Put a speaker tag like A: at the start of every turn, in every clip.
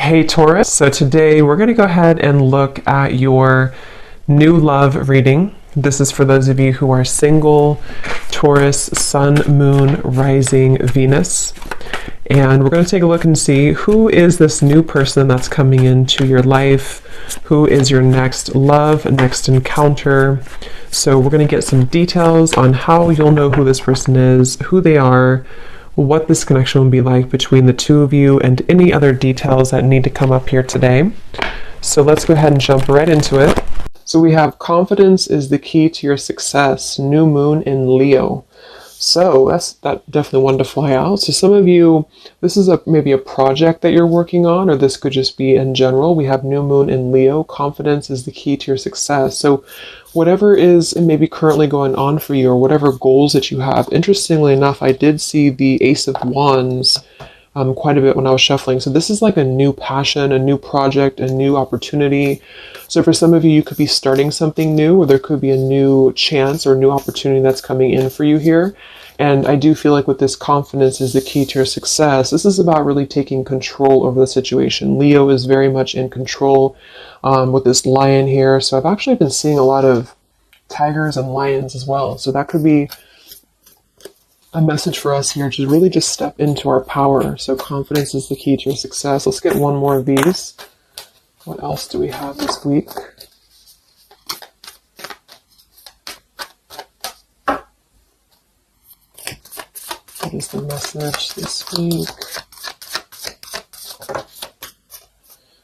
A: Hey Taurus, so today we're going to go ahead and look at your new love reading. This is for those of you who are single, Taurus, Sun, Moon, Rising, Venus. And we're going to take a look and see who is this new person that's coming into your life, who is your next love, next encounter. So we're going to get some details on how you'll know who this person is, who they are, what this connection will be like between the two of you, and any other details that need to come up here today. So let's go ahead and jump right into it. So we have confidence is the key to your success, new moon in Leo. So that definitely one to fly out. So some of you, this is maybe a project that you're working on, or this could just be in general. We have new moon in Leo. Confidence is the key to your success. So whatever is maybe currently going on for you, or whatever goals that you have. Interestingly enough, I did see the Ace of Wands quite a bit when I was shuffling. So this is like a new passion, a new project, a new opportunity. So for some of you, you could be starting something new, or there could be a new chance or new opportunity that's coming in for you here. And I do feel like with this confidence is the key to your success. This is about really taking control over the situation. Leo is very much in control with this lion here. So I've actually been seeing a lot of tigers and lions as well. So that could be a message for us here to really just step into our power. So confidence is the key to your success. Let's get one more of these. What else do we have this week? What is the message this week?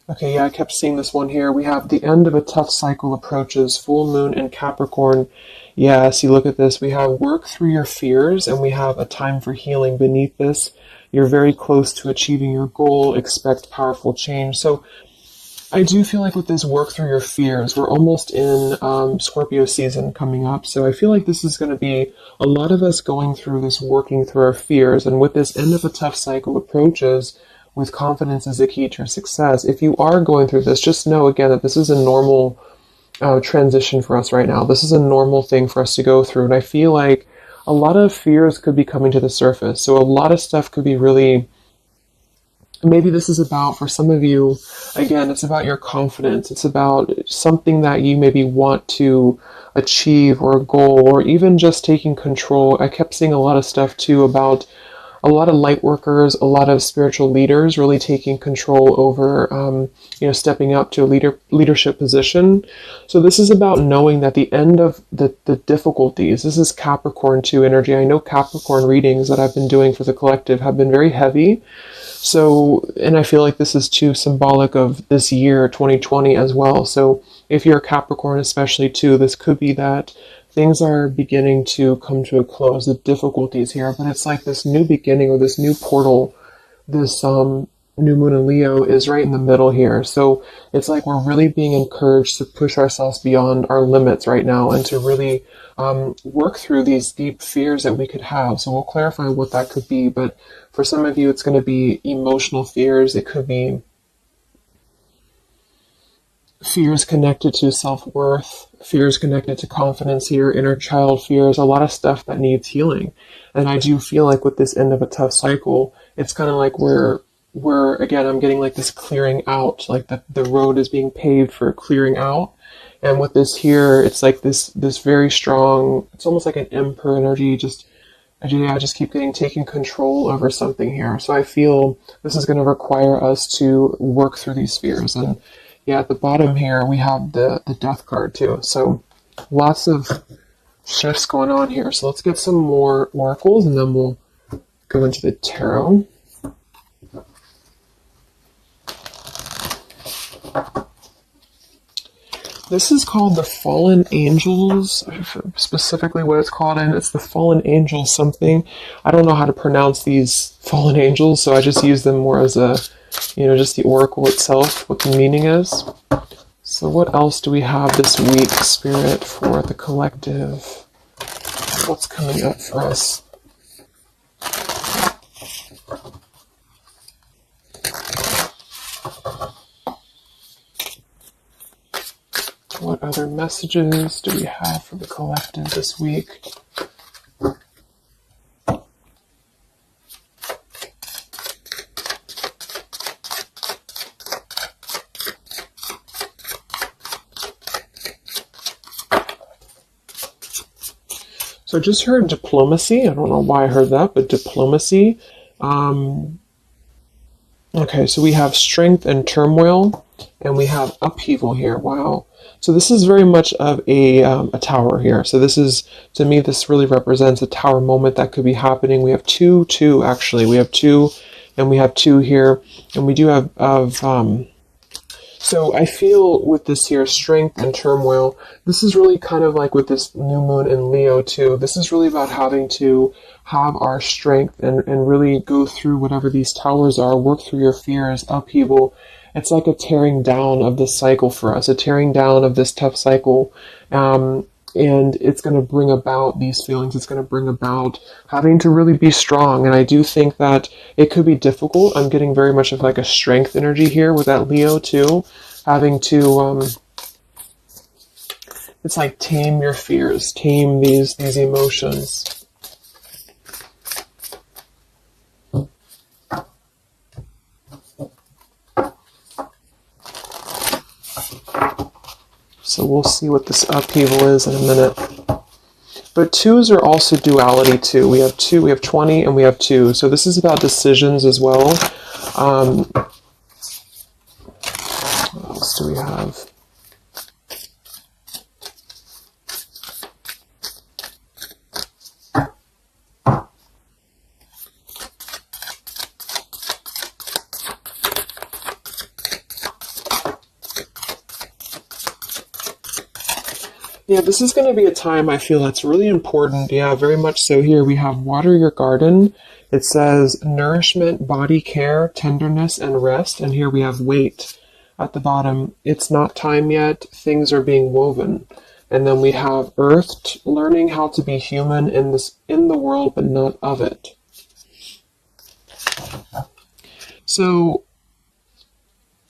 A: Okay, yeah, I kept seeing this one here. We have the end of a tough cycle approaches, full moon in Capricorn. Yeah, see, look at this. We have work through your fears, and we have a time for healing beneath this. You're very close to achieving your goal. Expect powerful change. So I do feel like with this work through your fears, we're almost in Scorpio season coming up. So I feel like this is going to be a lot of us going through this, working through our fears. And with this end of a tough cycle approaches, with confidence is the key to your success. If you are going through this, just know again that this is a normal transition for us right now. This is a normal thing for us to go through. And I feel like a lot of fears could be coming to the surface. So a lot of stuff could be really, maybe this is about, for some of you, again, it's about your confidence. It's about something that you maybe want to achieve, or a goal, or even just taking control. I kept seeing a lot of stuff too about a lot of light workers, a lot of spiritual leaders really taking control over, stepping up to a leadership position. So this is about knowing that the end of the difficulties, this is Capricorn 2 energy. I know Capricorn readings that I've been doing for the collective have been very heavy. So, and I feel like this is too symbolic of this year, 2020 as well. So if you're a Capricorn especially too, this could be that things are beginning to come to a close, the difficulties here, but it's like this new beginning, or this new portal, this new moon in Leo is right in the middle here. So it's like we're really being encouraged to push ourselves beyond our limits right now, and to really work through these deep fears that we could have. So we'll clarify what that could be, but for some of you, it's going to be emotional fears. It could be fears connected to self-worth, fears connected to confidence here, inner child fears, a lot of stuff that needs healing. And I do feel like with this end of a tough cycle, it's kind of like we're again, I'm getting like this clearing out, like the road is being paved for clearing out. And with this here, it's like this very strong, it's almost like an emperor energy, I just keep taking control over something here. So I feel this is going to require us to work through these fears. And yeah, at the bottom here, we have the death card too. So lots of shifts going on here. So let's get some more oracles, and then we'll go into the tarot. This is called the Fallen Angels, specifically what it's called, and it's the Fallen Angels something. I don't know how to pronounce these Fallen Angels, so I just use them more as a, just the oracle itself, what the meaning is. So what else do we have this week, Spirit, for the collective? What's coming up for us? What other messages do we have for the collective this week? So I just heard diplomacy. I don't know why I heard that, but diplomacy. Okay, so we have strength and turmoil, and we have upheaval here. Wow. So this is very much of a tower here. So this is, to me, this really represents a tower moment that could be happening. We have two, actually. We have two, and we have two here, and we do have so I feel with this here, strength and turmoil, this is really kind of like with this new moon in Leo too. This is really about having to have our strength and really go through whatever these towers are, work through your fears, upheaval. It's like a tearing down of this cycle for us, a tearing down of this tough cycle. And it's going to bring about these feelings. It's going to bring about having to really be strong. And I do think that it could be difficult. I'm getting very much of like a strength energy here with that Leo too. Having to, it's like tame your fears, tame these emotions. So we'll see what this upheaval is in a minute. But twos are also duality too. We have 2, we have 20, and we have 2. So this is about decisions as well. What else do we have? Yeah, this is going to be a time I feel that's really important. Yeah, very much so. Here we have water your garden. It says nourishment, body care, tenderness, and rest. And here we have wait at the bottom. It's not time yet. Things are being woven. And then we have earth, learning how to be human in the world, but not of it. So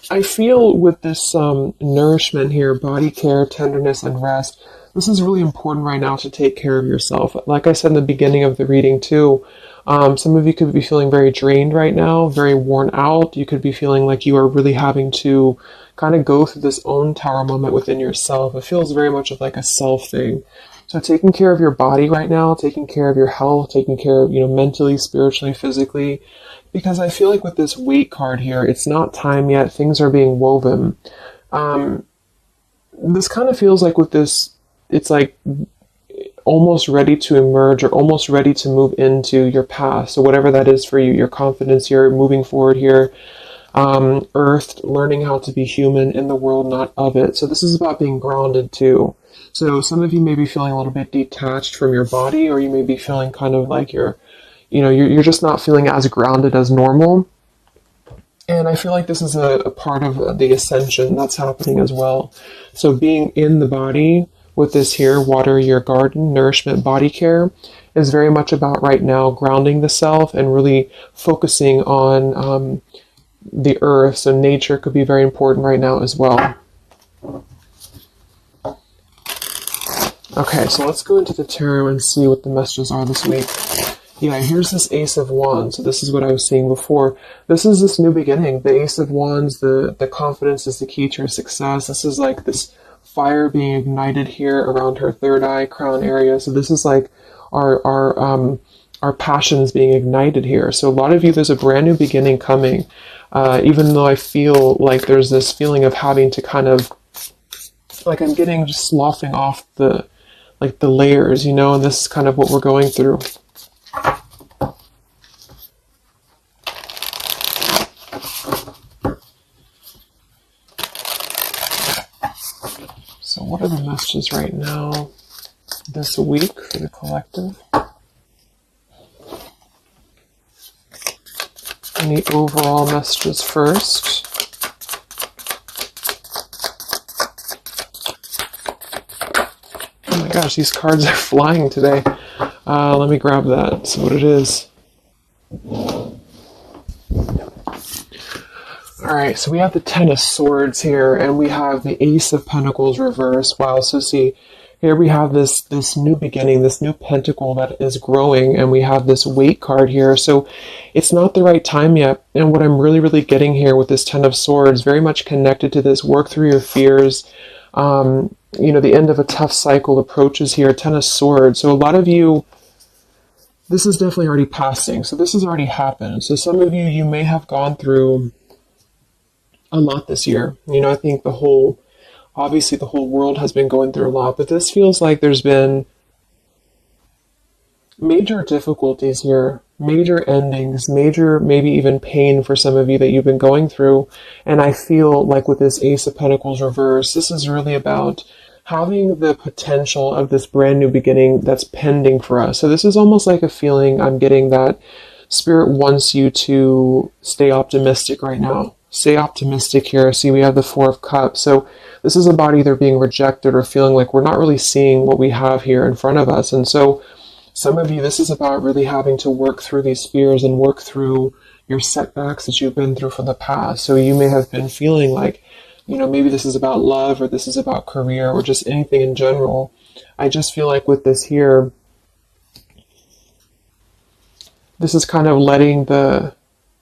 A: I feel with this nourishment here, body care, tenderness, and rest, this is really important right now to take care of yourself. Like I said in the beginning of the reading too, some of you could be feeling very drained right now, very worn out. You could be feeling like you are really having to kind of go through this own tower moment within yourself. It feels very much of like a self thing. So taking care of your body right now, taking care of your health, taking care of, mentally, spiritually, physically, because I feel like with this wait card here, it's not time yet. Things are being woven. This kind of feels like with this, it's like almost ready to emerge or almost ready to move into your past. So whatever that is for you, your confidence, you're moving forward here. Earth, learning how to be human in the world, not of it. So this is about being grounded too. So some of you may be feeling a little bit detached from your body, or you may be feeling kind of like you're just not feeling as grounded as normal. And I feel like this is a part of the ascension that's happening as well. So being in the body with this here, water your garden, nourishment, body care, is very much about right now grounding the self and really focusing on the earth. So nature could be very important right now as well. Okay, so let's go into the tarot and see what the messages are this week. Yeah, here's this Ace of Wands. So this is what I was seeing before. This is this new beginning. The Ace of Wands, the confidence is the key to your success. This is like this fire being ignited here around her third eye, crown area. So this is like our passions being ignited here. So a lot of you, there's a brand new beginning coming. Even though I feel like there's this feeling of having to kind of, like I'm getting just sloughing off the layers, and this is kind of what we're going through. So what are the messages right now this week for the collective? Any overall messages first? Oh my gosh, these cards are flying today. Let me grab that, see what it is. Alright, so we have the Ten of Swords here, and we have the Ace of Pentacles reversed. Wow, so see, here we have this new beginning, this new pentacle that is growing, and we have this Wait card here. So it's not the right time yet. And what I'm really, really getting here with this Ten of Swords, very much connected to this, work through your fears. the end of a tough cycle approaches here, Ten of Swords. So a lot of you, this is definitely already passing. So this has already happened. So some of you may have gone through a lot this year. I think obviously the whole world has been going through a lot, but this feels like there's been major difficulties here, major endings, major maybe even pain for some of you that you've been going through. And I feel like with this Ace of Pentacles reverse, this is really about having the potential of this brand new beginning that's pending for us. So this is almost like a feeling I'm getting that Spirit wants you to stay optimistic right now. Stay optimistic here. See, we have the Four of Cups. So this is about either being rejected or feeling like we're not really seeing what we have here in front of us. And so some of you, this is about really having to work through these fears and work through your setbacks that you've been through from the past. So you may have been feeling like, maybe this is about love, or this is about career, or just anything in general. I just feel like with this here, this is kind of letting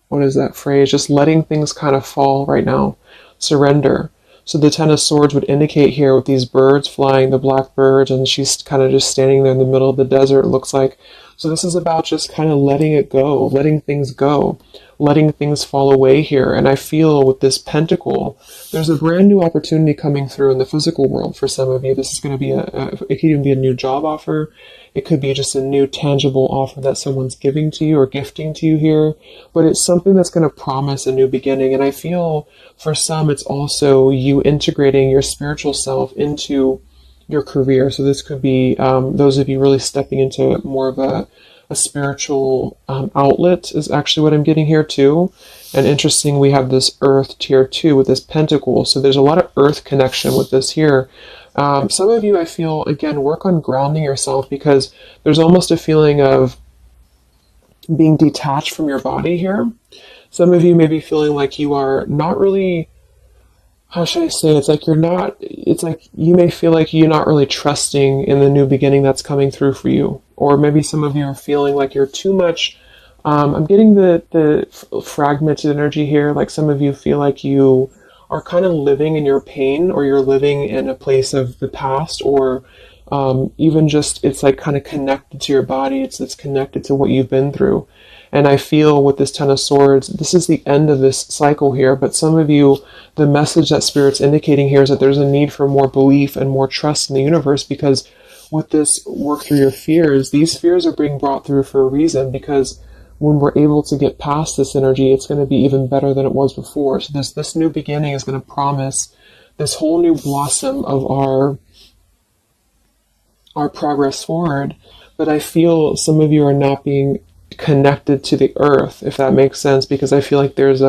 A: what is that phrase? Just letting things kind of fall right now. Surrender. So the Ten of Swords would indicate here with these birds flying, the black birds, and she's kind of just standing there in the middle of the desert, it looks like. So this is about just kind of letting it go, letting things go, letting things fall away here. And I feel with this pentacle, there's a brand new opportunity coming through in the physical world for some of you. This is going to be it could even be a new job offer. It could be just a new tangible offer that someone's giving to you or gifting to you here. But it's something that's going to promise a new beginning. And I feel for some, it's also you integrating your spiritual self into your career. So this could be those of you really stepping into more of a spiritual outlet is actually what I'm getting here too. And interesting, we have this Earth tier 2 with this pentacle. So there's a lot of Earth connection with this here. Some of you, I feel, again, work on grounding yourself, because there's almost a feeling of being detached from your body here. Some of you may be feeling like you are not really, how should I say, it's like you may feel like you're not really trusting in the new beginning that's coming through for you. Or maybe some of you are feeling like you're too much, I'm getting the fragmented energy here, like some of you feel like you are kind of living in your pain, or you're living in a place of the past, or even just it's like kind of connected to your body, it's connected to what you've been through. And I feel with this Ten of Swords, this is the end of this cycle here, but some of you, the message that Spirit's indicating here is that there's a need for more belief and more trust in the universe, because with this work through your fears, these fears are being brought through for a reason, because when we're able to get past this energy, it's going to be even better than it was before. So this new beginning is going to promise this whole new blossom of our progress forward. But I feel some of you are not being connected to the earth, if that makes sense, because I feel like there's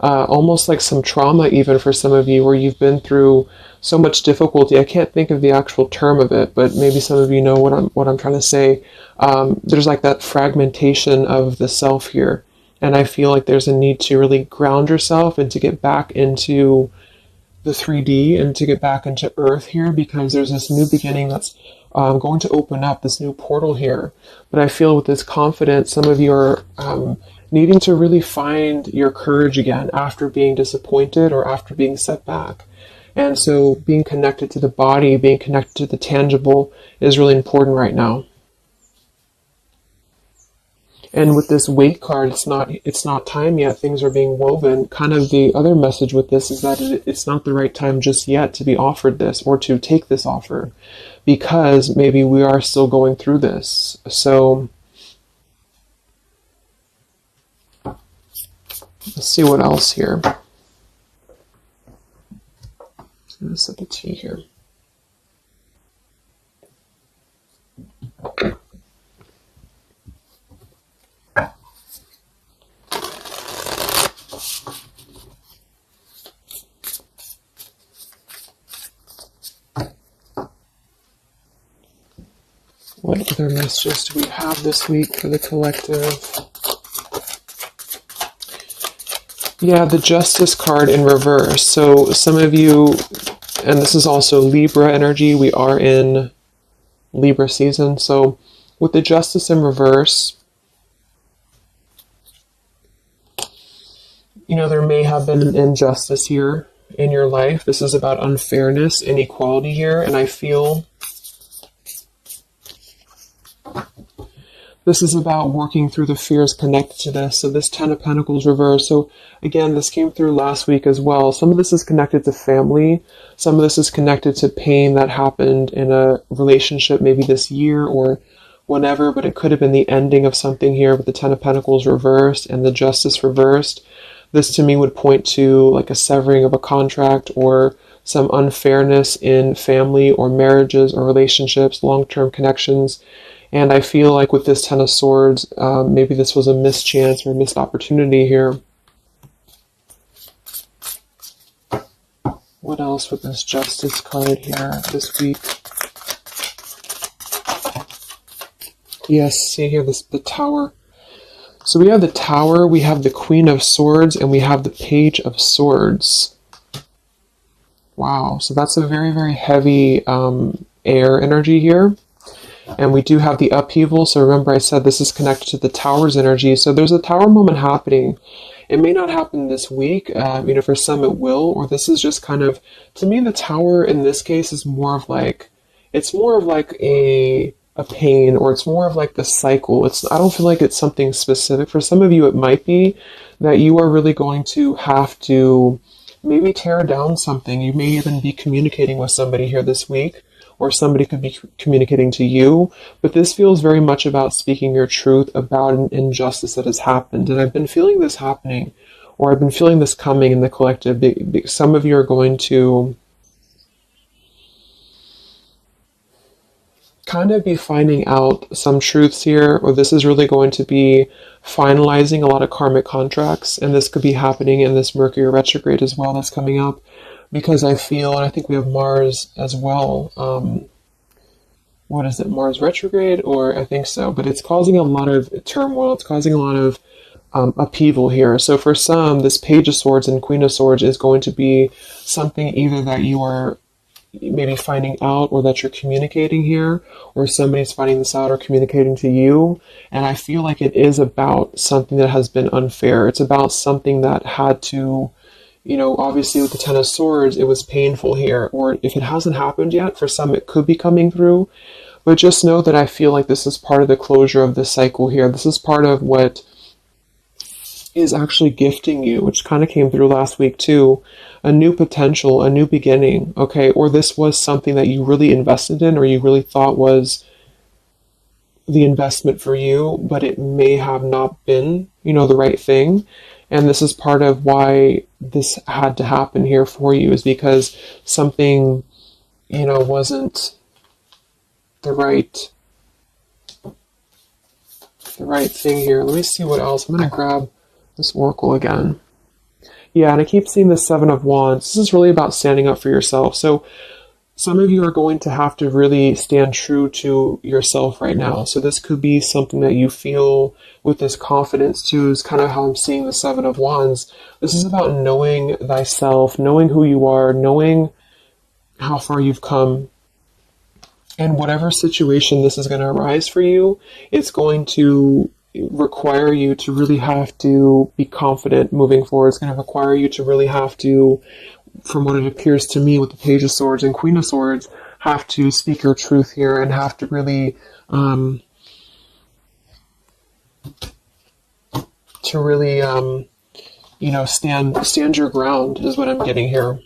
A: almost like some trauma even for some of you, where you've been through so much difficulty. I can't think of the actual term of it, but maybe some of you know what I'm trying to say. There's like that fragmentation of the self here, and I feel like there's a need to really ground yourself and to get back into the 3D and to get back into Earth here, because there's this new beginning that's going to open up, this new portal here. But I feel with this confidence, some of you are needing to really find your courage again after being disappointed or after being set back. And so being connected to the body, being connected to the tangible is really important right now. And with this weight card, it's not time yet. Things are being woven. Kind of the other message with this is that it's not the right time just yet to be offered this or to take this offer, because maybe we are still going through this. So let's see what else here. I'm going to sip the tea here. What other messages do we have this week for the collective? Yeah, the Justice card in reverse. So some of you, and this is also Libra energy, we are in Libra season. So with the Justice in reverse, you know, there may have been an injustice here. in your life. This is about unfairness, inequality here, and I feel this is about working through the fears connected to this. So this Ten of Pentacles reversed. So again, this came through last week as well. Some of this is connected to family. Some of this is connected to pain that happened in a relationship maybe this year or whenever, but it could have been the ending of something here with the Ten of Pentacles reversed and the Justice reversed. This to me would point to like a severing of a contract or some unfairness in family or marriages or relationships, long-term connections. And I feel like with this Ten of Swords, maybe this was a mischance or a missed opportunity here. What else with this Justice card here this week? Yes, see here, the Tower. So we have the Tower, we have the Queen of Swords, and we have the Page of Swords. Wow, so that's a very, very heavy air energy here. And we do have the upheaval. So remember I said this is connected to the Tower's energy. So there's a Tower moment happening. It may not happen this week. For some it will. Or this is just kind of, to me, the Tower in this case is more of like, it's more of like a pain, or it's more of like the cycle. I don't feel like it's something specific. For some of you, it might be that you are really going to have to maybe tear down something. You may even be communicating with somebody here this week, or somebody could be communicating to you, but this feels very much about speaking your truth about an injustice that has happened. And I've been feeling this happening, or I've been feeling this coming in the collective. Some of you are going to kind of be finding out some truths here, or this is really going to be finalizing a lot of karmic contracts, and this could be happening in this Mercury retrograde as well that's coming up. Because I feel, and I think we have Mars as well. What is it, Mars retrograde? Or I think so. But it's causing a lot of turmoil. It's causing a lot of upheaval here. So for some, this Page of Swords and Queen of Swords is going to be something either that you are maybe finding out, or that you're communicating here, or somebody's finding this out or communicating to you. And I feel like it is about something that has been unfair. It's about something that had to, obviously with the Ten of Swords, it was painful here. Or if it hasn't happened yet, for some it could be coming through. But just know that I feel like this is part of the closure of the cycle here. This is part of what is actually gifting you, which kind of came through last week too. A new potential, a new beginning, okay? Or this was something that you really invested in, or you really thought was the investment for you, but it may have not been, the right thing. And this is part of why this had to happen here for you, is because something, wasn't the right thing here. Let me see what else. I'm going to grab this oracle again. Yeah, and I keep seeing the Seven of Wands. This is really about standing up for yourself. So some of you are going to have to really stand true to yourself right now. So this could be something that you feel with this confidence too, is kind of how I'm seeing the Seven of Wands. This is about knowing thyself, knowing who you are, knowing how far you've come. And whatever situation this is going to arise for you, it's going to require you to really have to be confident moving forward. It's going to require you to really have to, from what it appears to me with the Page of Swords and Queen of Swords, have to speak your truth here and have to really stand your ground is what I'm getting here.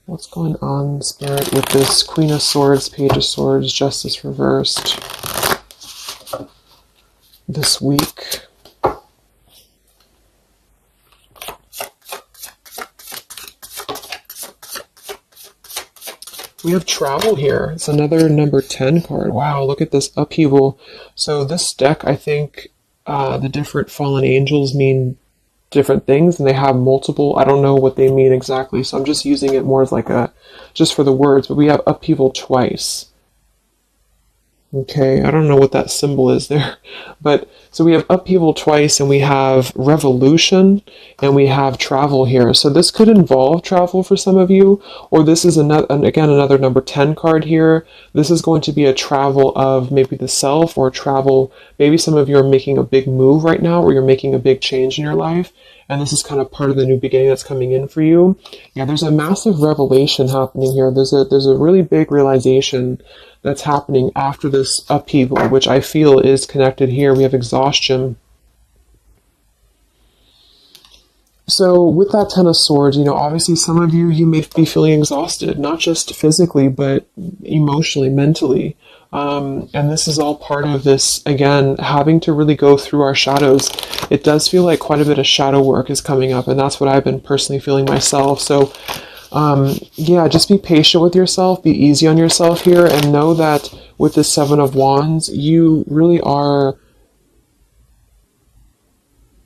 A: What's going on, Spirit, with this Queen of Swords, Page of Swords, Justice reversed this week? We have travel here. It's another number 10 card. Wow, look at this upheaval. So this deck, I think the different fallen angels mean different things, and they have multiple, I don't know what they mean exactly, so I'm just using it more as like just for the words, but we have upheaval twice. Okay, I don't know what that symbol is there. But so we have upheaval twice, and we have revolution, and we have travel here. So this could involve travel for some of you, or this is another, again, another number 10 card here. This is going to be a travel of maybe the self, or travel, maybe some of you are making a big move right now, or you're making a big change in your life. And this is kind of part of the new beginning that's coming in for you. Yeah, there's a massive revelation happening here. There's a really big realization that's happening after this upheaval, which I feel is connected here. We have exhaustion. So with that Ten of Swords, obviously some of you may be feeling exhausted, not just physically, but emotionally, mentally. And this is all part of this, again, having to really go through our shadows. It does feel like quite a bit of shadow work is coming up, and that's what I've been personally feeling myself. So yeah, just be patient with yourself, be easy on yourself here, and know that with the Seven of Wands, you really are,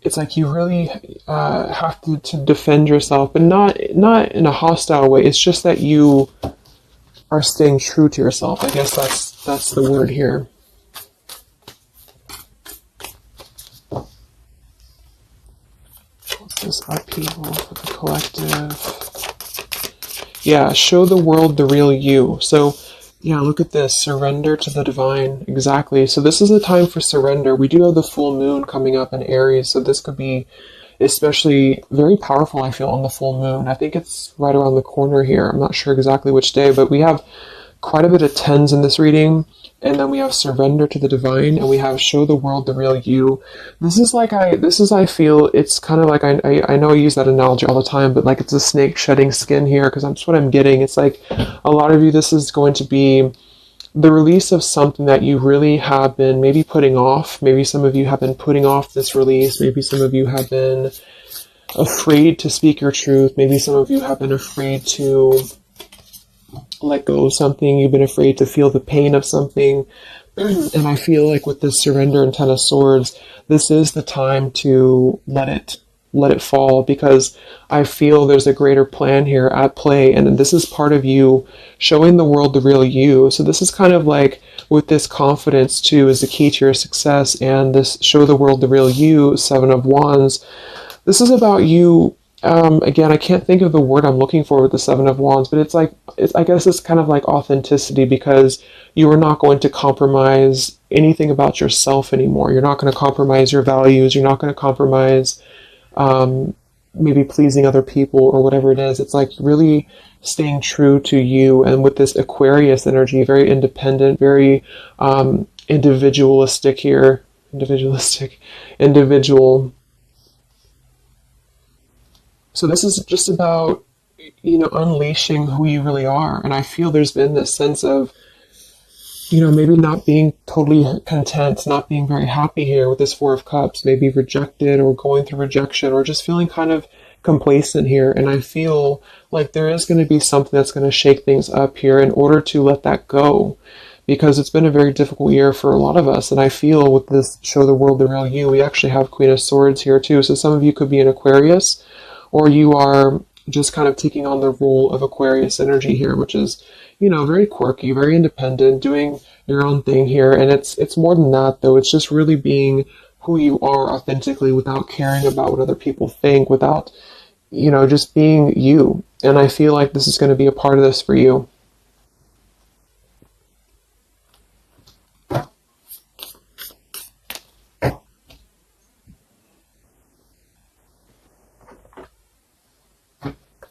A: it's like you really have to defend yourself, but not in a hostile way. It's just that you are staying true to yourself. I guess that's the word here. What's this upheaval for the collective? Yeah, show the world the real you. So, yeah, look at this. Surrender to the divine. Exactly. So this is a time for surrender. We do have the full moon coming up in Aries, so this could be especially very powerful, I feel, on the full moon. I think it's right around the corner here. I'm not sure exactly which day, but we have quite a bit of tens in this reading. And then we have surrender to the divine, and we have show the world the real you. I feel, it's kind of like, I know I use that analogy all the time, but like it's a snake shedding skin here, because that's what I'm getting. It's like a lot of you, this is going to be the release of something that you really have been maybe putting off. Maybe some of you have been putting off this release. Maybe some of you have been afraid to speak your truth. Maybe some of you have been afraid to let go of something. You've been afraid to feel the pain of something. And I feel like with this surrender and Ten of Swords, this is the time to let it fall, because I feel there's a greater plan here at play, and this is part of you showing the world the real you. So this is kind of like, with this confidence too is the key to your success, and this show the world the real you, Seven of Wands. This is about you. Again, I can't think of the word I'm looking for with the Seven of Wands, but I guess it's kind of like authenticity, because you are not going to compromise anything about yourself anymore. You're not going to compromise your values. You're not going to compromise maybe pleasing other people or whatever it is. It's like really staying true to you. And with this Aquarius energy, very independent, very individualistic here. Individual. So this is just about, unleashing who you really are. And I feel there's been this sense of, maybe not being totally content, not being very happy here with this Four of Cups, maybe rejected or going through rejection, or just feeling kind of complacent here. And I feel like there is going to be something that's going to shake things up here in order to let that go, because it's been a very difficult year for a lot of us. And I feel with this show the world the real you, we actually have Queen of Swords here too. So some of you could be an Aquarius, or you are just kind of taking on the role of Aquarius energy here, which is, very quirky, very independent, doing your own thing here. And it's more than that, though. It's just really being who you are authentically, without caring about what other people think, without, just being you. And I feel like this is going to be a part of this for you.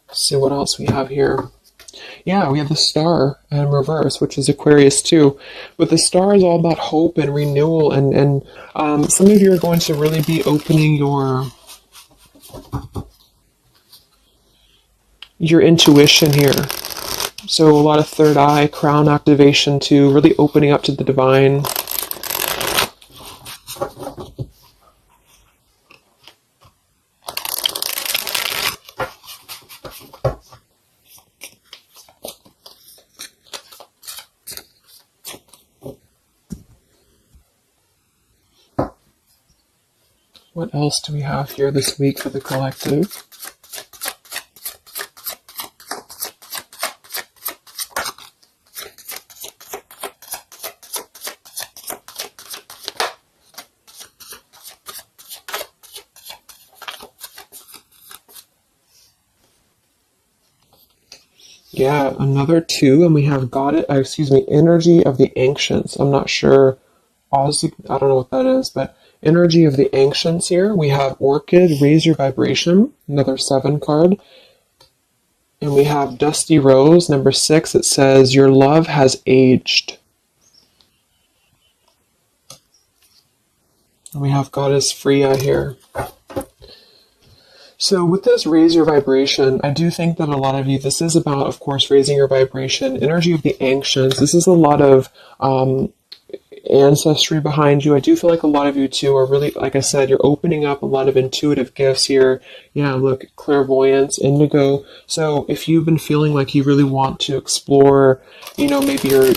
A: Let's see what else we have here. Yeah, we have the Star in reverse, which is Aquarius too. But the Star is all about hope and renewal, and some of you are going to really be opening your intuition here. So a lot of third eye, crown activation too, really opening up to the divine. What else do we have here this week for the collective? Yeah, another two, and we have got it. Excuse me, energy of the ancients. I'm not sure. I don't know what that is, but energy of the ancients here. We have orchid, raise your vibration. Another 7 card, and we have dusty rose. Number 6. It says your love has aged. And we have goddess Freya here. So with this raise your vibration, I do think that a lot of you, this is about, of course, raising your vibration. Energy of the ancients. This is a lot of ancestry behind you. I do feel like a lot of you too are really, like I said, you're opening up a lot of intuitive gifts here. Yeah, look, clairvoyance, indigo. So if you've been feeling like you really want to explore, maybe your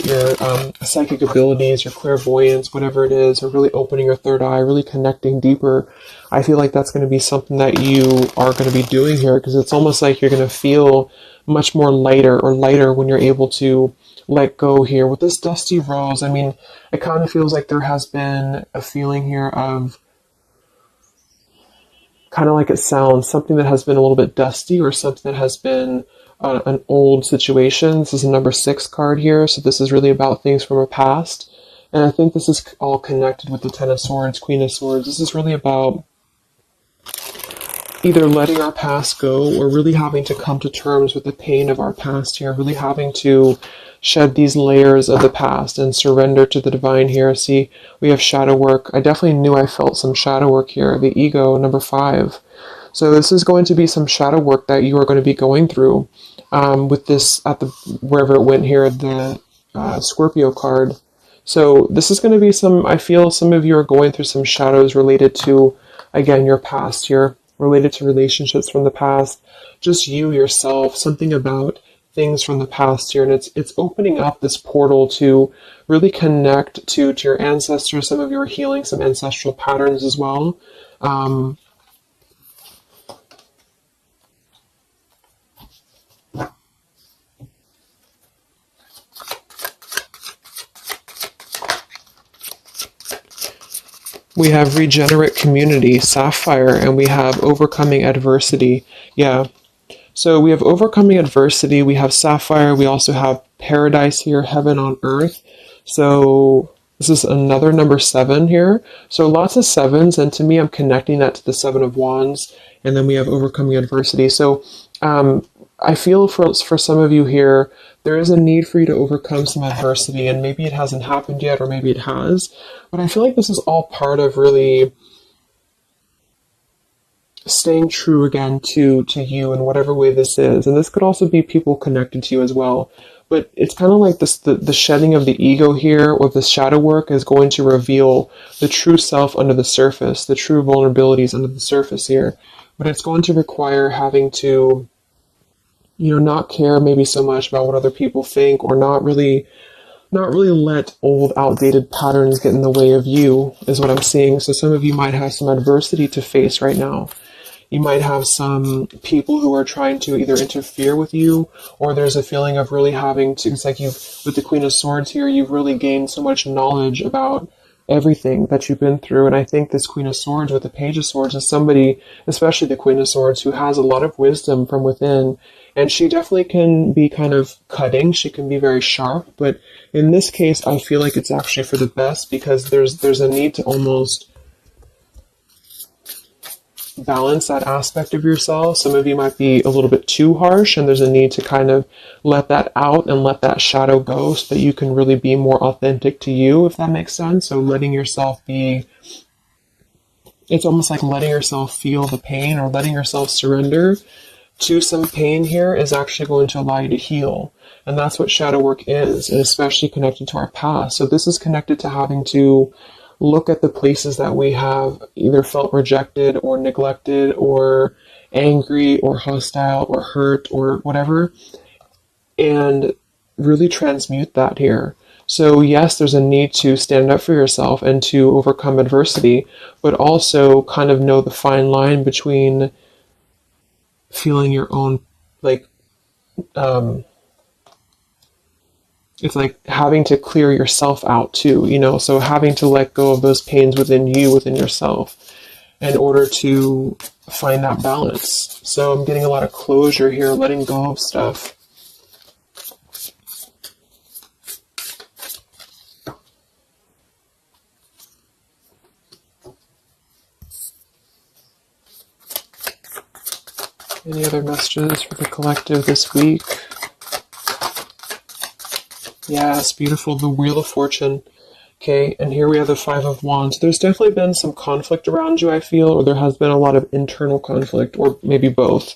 A: psychic abilities, your clairvoyance, whatever it is, or really opening your third eye, really connecting deeper, I feel like that's going to be something that you are going to be doing here, because it's almost like you're going to feel much more lighter when you're able to let go here. With this dusty rose, I mean, it kind of feels like there has been a feeling here of kind of like it sounds, something that has been a little bit dusty, or something that has been an old situation. This is a number 6 card here, so this is really about things from our past. And I think this is all connected with the Ten of Swords, Queen of Swords. This is really about either letting our past go, or really having to come to terms with the pain of our past here, really having to shed these layers of the past and surrender to the divine here. See, we have shadow work. I definitely knew I felt some shadow work here. The ego, number 5. So this is going to be some shadow work that you are going to be going through with this at the wherever it went here, the Scorpio card. So this is going to be I feel some of you are going through some shadows related to, again, your past here, related to relationships from the past, just you yourself, something about things from the past here, and it's opening up this portal to really connect to your ancestors. Some of you are healing some ancestral patterns as well. We have regenerate community, sapphire, and we have overcoming adversity. Yeah. So we have overcoming adversity, we have sapphire, we also have paradise here, heaven on earth. So this is another number 7 here. So lots of 7s, and to me, I'm connecting that to the 7 of Wands, and then we have overcoming adversity. So I feel for some of you here, there is a need for you to overcome some adversity, and maybe it hasn't happened yet, or maybe it has. But I feel like this is all part of really staying true again to you in whatever way this is. And this could also be people connected to you as well. But it's kind of like this, the shedding of the ego here, or the shadow work, is going to reveal the true self under the surface, the true vulnerabilities under the surface here. But it's going to require having to, not care maybe so much about what other people think, or not really let old, outdated patterns get in the way of you, is what I'm seeing. So some of you might have some adversity to face right now. You might have some people who are trying to either interfere with you, or there's a feeling of really having to, it's like with the Queen of Swords here, you've really gained so much knowledge about everything that you've been through. And I think this Queen of Swords with the Page of Swords is somebody, especially the Queen of Swords, who has a lot of wisdom from within. And she definitely can be kind of cutting. She can be very sharp. But in this case, I feel like it's actually for the best, because there's a need to almost balance that aspect of yourself. Some of you might be a little bit too harsh, and there's a need to kind of let that out and let that shadow go, so that you can really be more authentic to you, if that makes sense. So letting yourself be, it's almost like letting yourself feel the pain, or letting yourself surrender to some pain here is actually going to allow you to heal. And that's what shadow work is, and especially connected to our past. So this is connected to having to look at the places that we have either felt rejected or neglected or angry or hostile or hurt or whatever, and really transmute that here. So yes, there's a need to stand up for yourself and to overcome adversity, but also kind of know the fine line between feeling your own, like, it's like having to clear yourself out too, so having to let go of those pains within you, within yourself, in order to find that balance. So I'm getting a lot of closure here, letting go of stuff. Any other messages for the collective this week? Yes, beautiful. The Wheel of Fortune. Okay, and here we have the Five of Wands. There's definitely been some conflict around you, I feel, or there has been a lot of internal conflict, or maybe both.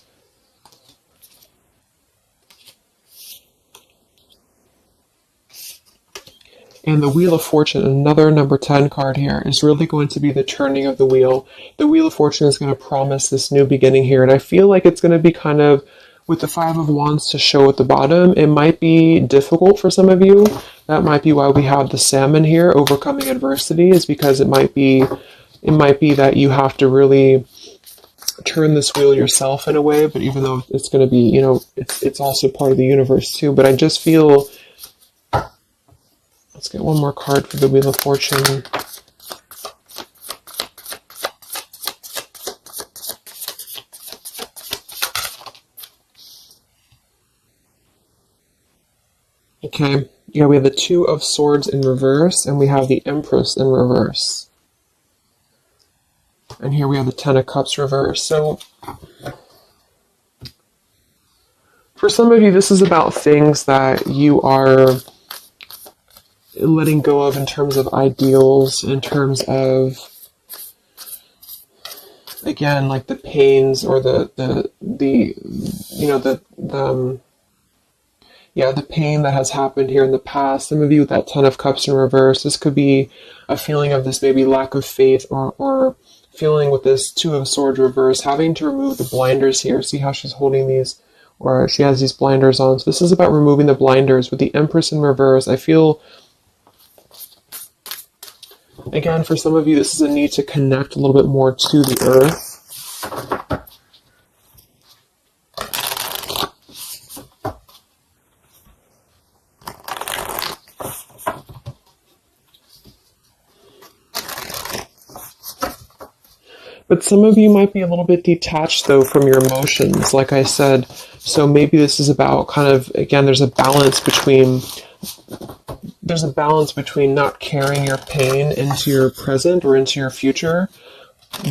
A: And the Wheel of Fortune, another number 10 card here, is really going to be the turning of the wheel. The Wheel of Fortune is going to promise this new beginning here, and I feel like it's going to be kind of, with the Five of Wands to show at the bottom, it might be difficult for some of you. That might be why we have the Salmon here, overcoming adversity, is because it might be that you have to really turn this wheel yourself in a way, but even though it's going to be, you know, it's also part of the universe too, but I just feel... Let's get one more card for the Wheel of Fortune. Okay, yeah, we have the Two of Swords in reverse, and we have the Empress in reverse. And here we have the Ten of Cups reverse. So, for some of you, this is about things that you are letting go of in terms of ideals, in terms of, again, like the pains or the pain that has happened here in the past. Some of you with that Ten of Cups in reverse, this could be a feeling of this maybe lack of faith, or feeling with this Two of Swords reverse, having to remove the blinders here. See how she's holding these, or she has these blinders on. So this is about removing the blinders. With the Empress in reverse, I feel, again, for some of you, this is a need to connect a little bit more to the earth. But some of you might be a little bit detached, though, from your emotions, like I said. So maybe this is about kind of, again, there's a balance between not carrying your pain into your present or into your future,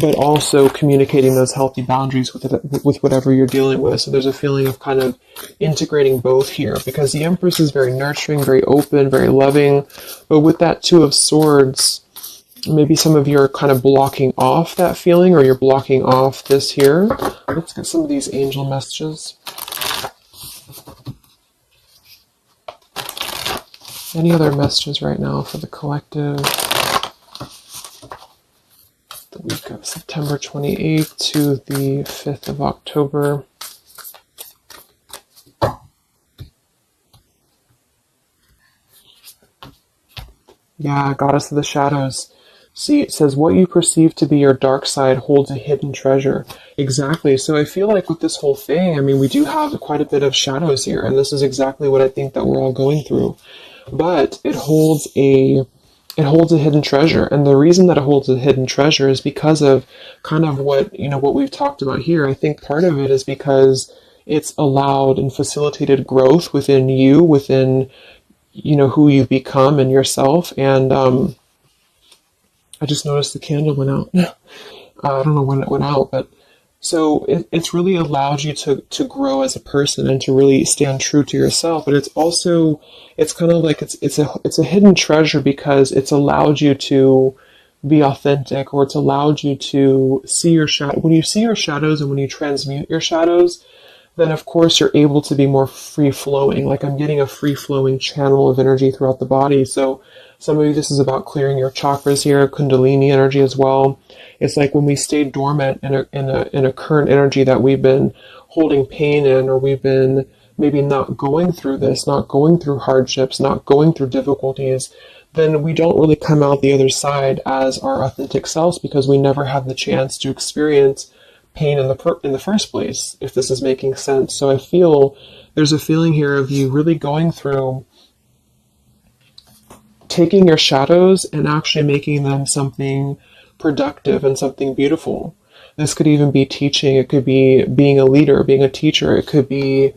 A: but also communicating those healthy boundaries with whatever you're dealing with. So there's a feeling of kind of integrating both here, because the Empress is very nurturing, very open, very loving. But with that Two of Swords, maybe some of you are kind of blocking off that feeling, or you're blocking off this here. Let's get some of these angel messages. Any other messages right now for the collective? The week of September 28th to the 5th of October. Yeah, Goddess of the Shadows. See, it says, what you perceive to be your dark side holds a hidden treasure. Exactly. So I feel like with this whole thing, I mean, we do have quite a bit of shadows here, and this is exactly what I think that we're all going through. But it holds a hidden treasure, and the reason that it holds a hidden treasure is because of kind of what we've talked about here. I think part of it is because it's allowed and facilitated growth within you, within who you've become and yourself. And I just noticed the candle went out. I don't know when it went out, but so it's really allowed you to grow as a person and to really stand true to yourself. But it's kind of like it's a hidden treasure because it's allowed you to be authentic, or it's allowed you to see your shadow. When you see your shadows and when you transmute your shadows, then of course you're able to be more free-flowing. Like I'm getting a free-flowing channel of energy throughout the body. So some of you, this is about clearing your chakras here, Kundalini energy as well. It's like when we stay dormant in a current energy that we've been holding pain in, or we've been maybe not going through this, not going through hardships, not going through difficulties, then we don't really come out the other side as our authentic selves, because we never have the chance to experience pain in the first place, if this is making sense. So I feel there's a feeling here of you really going through taking your shadows and actually making them something productive and something beautiful. This could even be teaching. It could be being a leader, being a teacher. It could be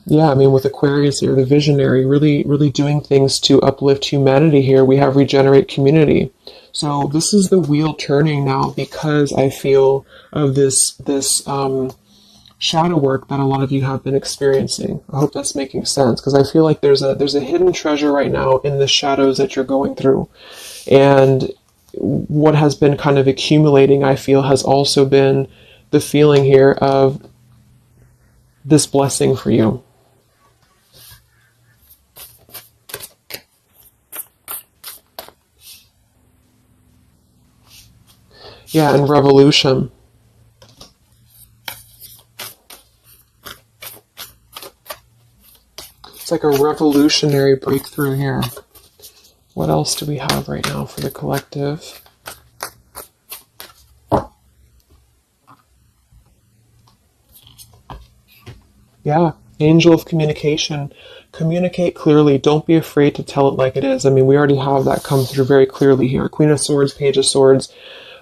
A: Yeah, I mean, with Aquarius here, the visionary, really, really doing things to uplift humanity here. We have regenerate community. So this is the wheel turning now because I feel of this shadow work that a lot of you have been experiencing. I hope that's making sense because I feel like there's a hidden treasure right now in the shadows that you're going through. And what has been kind of accumulating, I feel, has also been the feeling here of this blessing for you. Yeah, and revolution. It's like a revolutionary breakthrough here. What else do we have right now for the collective? Yeah, angel of communication. Communicate clearly. Don't be afraid to tell it like it is. I mean, we already have that come through very clearly here. Queen of Swords, Page of Swords.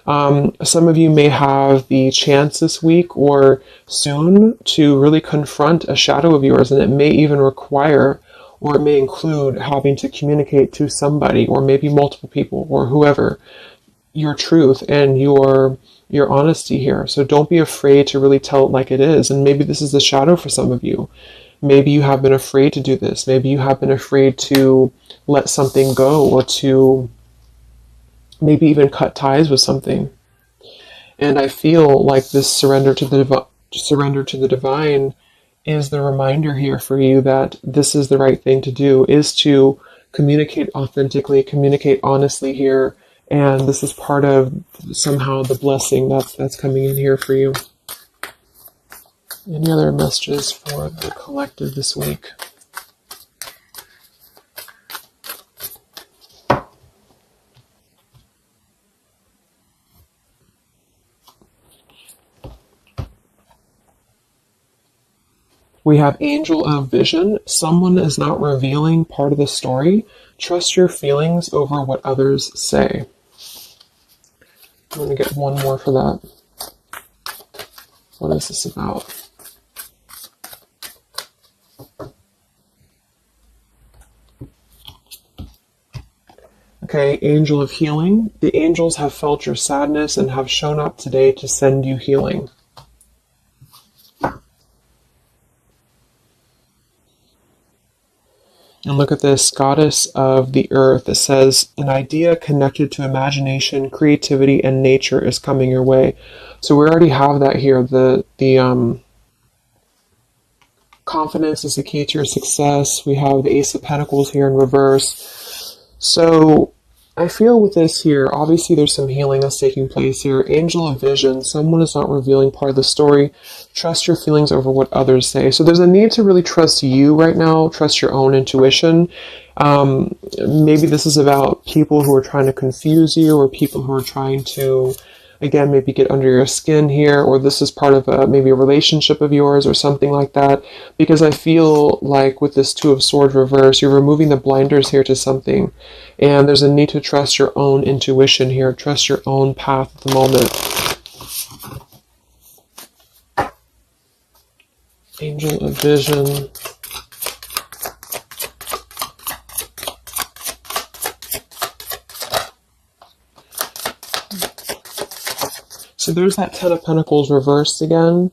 A: Some of you may have the chance this week or soon to really confront a shadow of yours, and it may even require or it may include having to communicate to somebody or maybe multiple people or whoever your truth and your honesty here. So don't be afraid to really tell it like it is. And maybe this is the shadow for some of you. Maybe you have been afraid to do this. Maybe you have been afraid to let something go or to maybe even cut ties with something. And I feel like this surrender to the divine is the reminder here for you that this is the right thing to do, is to communicate authentically, communicate honestly here, and this is part of somehow the blessing that's coming in here for you. Any other messages for the collective this week? We have Angel of Vision. Someone is not revealing part of the story. Trust your feelings over what others say. I'm going to get one more for that. What is this about? Okay, Angel of Healing. The angels have felt your sadness and have shown up today to send you healing. And look at this, Goddess of the Earth. It says, an idea connected to imagination, creativity, and nature is coming your way. So we already have that here. The confidence is the key to your success. We have the Ace of Pentacles here in reverse. So I feel with this here, obviously there's some healing that's taking place here. Angel of Vision, someone is not revealing part of the story. Trust your feelings over what others say. So there's a need to really trust you right now, trust your own intuition. Maybe this is about people who are trying to confuse you or people who are trying to, again, maybe get under your skin here, or this is part of maybe a relationship of yours or something like that. Because I feel like with this Two of Swords reverse, you're removing the blinders here to something. And there's a need to trust your own intuition here, trust your own path at the moment. Angel of Vision. So there's that Ten of Pentacles reversed again.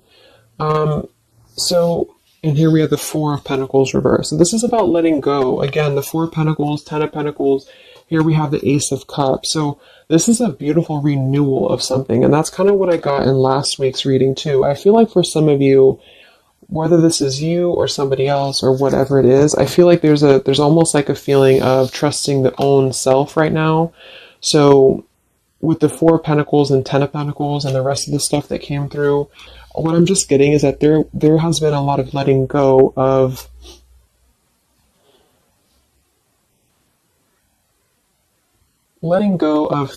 A: And here we have the Four of Pentacles reversed. So this is about letting go. Again, the Four of Pentacles, Ten of Pentacles. Here we have the Ace of Cups. So this is a beautiful renewal of something. And that's kind of what I got in last week's reading too. I feel like for some of you, whether this is you or somebody else or whatever it is, I feel like there's almost like a feeling of trusting the own self right now. So with the Four of Pentacles and Ten of Pentacles and the rest of the stuff that came through, what I'm just getting is that there has been a lot of letting go of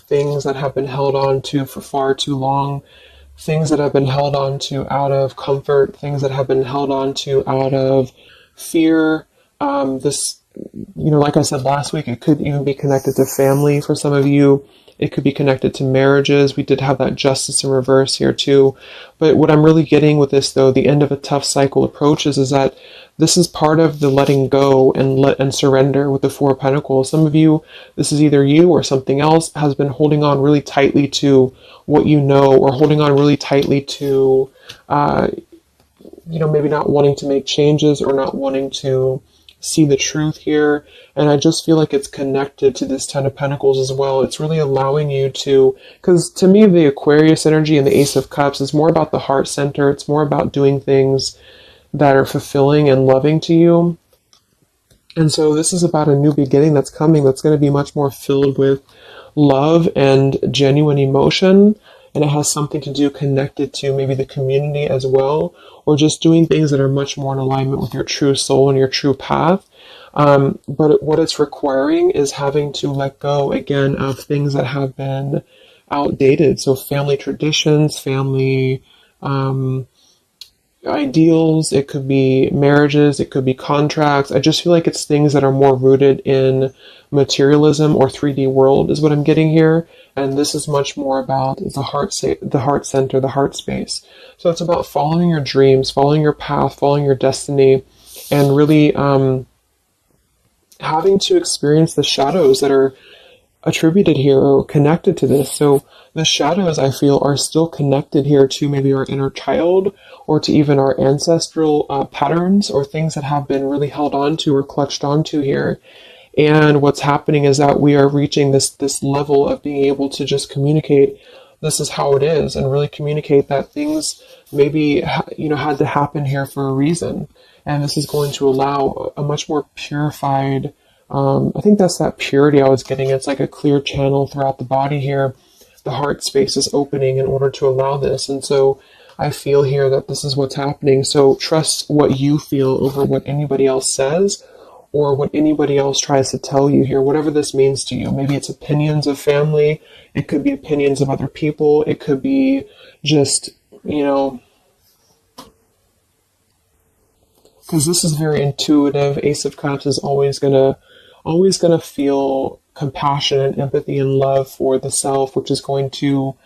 A: things that have been held on to for far too long, things that have been held on to out of comfort, things that have been held on to out of fear. This like I said last week, it could even be connected to family for some of you. It could be connected to marriages. We did have that justice in reverse here too. But what I'm really getting with this, though, the end of a tough cycle approaches, is that this is part of the letting go and surrender with the Four of Pentacles. Some of you, this is either you or something else, has been holding on really tightly to what you know, or holding on really tightly to, maybe not wanting to make changes or not wanting to see the truth here. And I just feel like it's connected to this Ten of Pentacles as well. It's really allowing you to, because to me, the Aquarius energy and the Ace of Cups is more about the heart center. It's more about doing things that are fulfilling and loving to you. And so this is about a new beginning that's coming, that's going to be much more filled with love and genuine emotion. And it has something to do connected to maybe the community as well, or just doing things that are much more in alignment with your true soul and your true path. But what it's requiring is having to let go again of things that have been outdated. So family traditions, family ideals, it could be marriages, it could be contracts. I just feel like it's things that are more rooted in materialism or 3D world is what I'm getting here. And this is much more about the heart center, the heart space. So it's about following your dreams, following your path, following your destiny, and really having to experience the shadows that are attributed here or connected to this. So the shadows, I feel, are still connected here to maybe our inner child, or to even our ancestral patterns, or things that have been really held on to or clutched onto here. And what's happening is that we are reaching this level of being able to just communicate, this is how it is, and really communicate that things maybe had to happen here for a reason. And this is going to allow a much more purified, I think that's that purity I was getting. It's like a clear channel throughout the body here. The heart space is opening in order to allow this. And so I feel here that this is what's happening. So trust what you feel over what anybody else says, or what anybody else tries to tell you here, whatever this means to you. Maybe it's opinions of family. It could be opinions of other people. It could be just, because this is very intuitive. Ace of Cups is always gonna feel compassion and empathy and love for the self, which is going to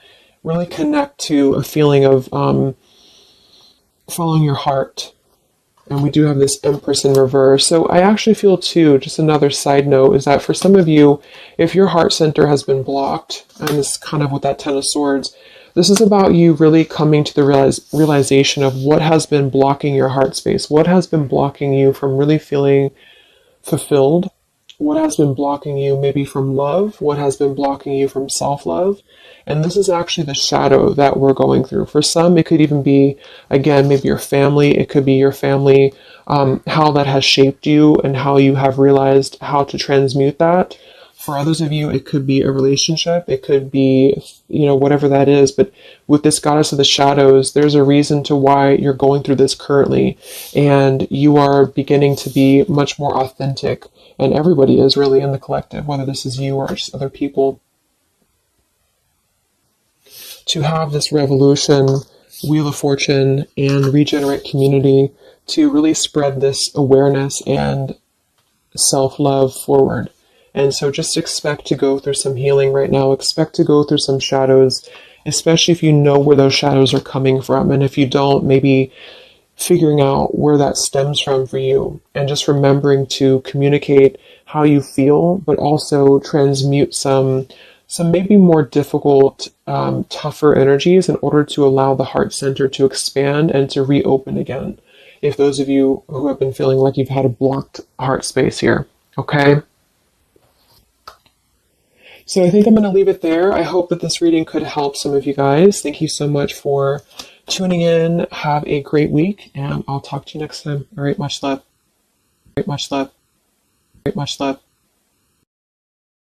A: really connect to a feeling of following your heart. And we do have this Empress in reverse. So I actually feel too, just another side note, is that for some of you, if your heart center has been blocked, and this is kind of with that Ten of Swords, this is about you really coming to the realization of what has been blocking your heart space, what has been blocking you from really feeling fulfilled, what has been blocking you maybe from love, what has been blocking you from self-love. And this is actually the shadow that we're going through. For some, it could even be, again, maybe your family. It could be your family, how that has shaped you and how you have realized how to transmute that. For others of you, it could be a relationship. It could be, whatever that is. But with this Goddess of the Shadows, there's a reason to why you're going through this currently. And you are beginning to be much more authentic. And everybody is really in the collective, whether this is you or just other people. To have this revolution, Wheel of Fortune, and Regenerate community to really spread this awareness and self-love forward. And so just expect to go through some healing right now. Expect to go through some shadows, especially if you know where those shadows are coming from. And if you don't, maybe figuring out where that stems from for you, and just remembering to communicate how you feel, but also transmute some maybe more difficult, tougher energies in order to allow the heart center to expand and to reopen again. If those of you who have been feeling like you've had a blocked heart space here, okay? So I think I'm going to leave it there. I hope that this reading could help some of you guys. Thank you so much for tuning in. Have a great week, and I'll talk to you next time. All right, much love. Much love. Much love.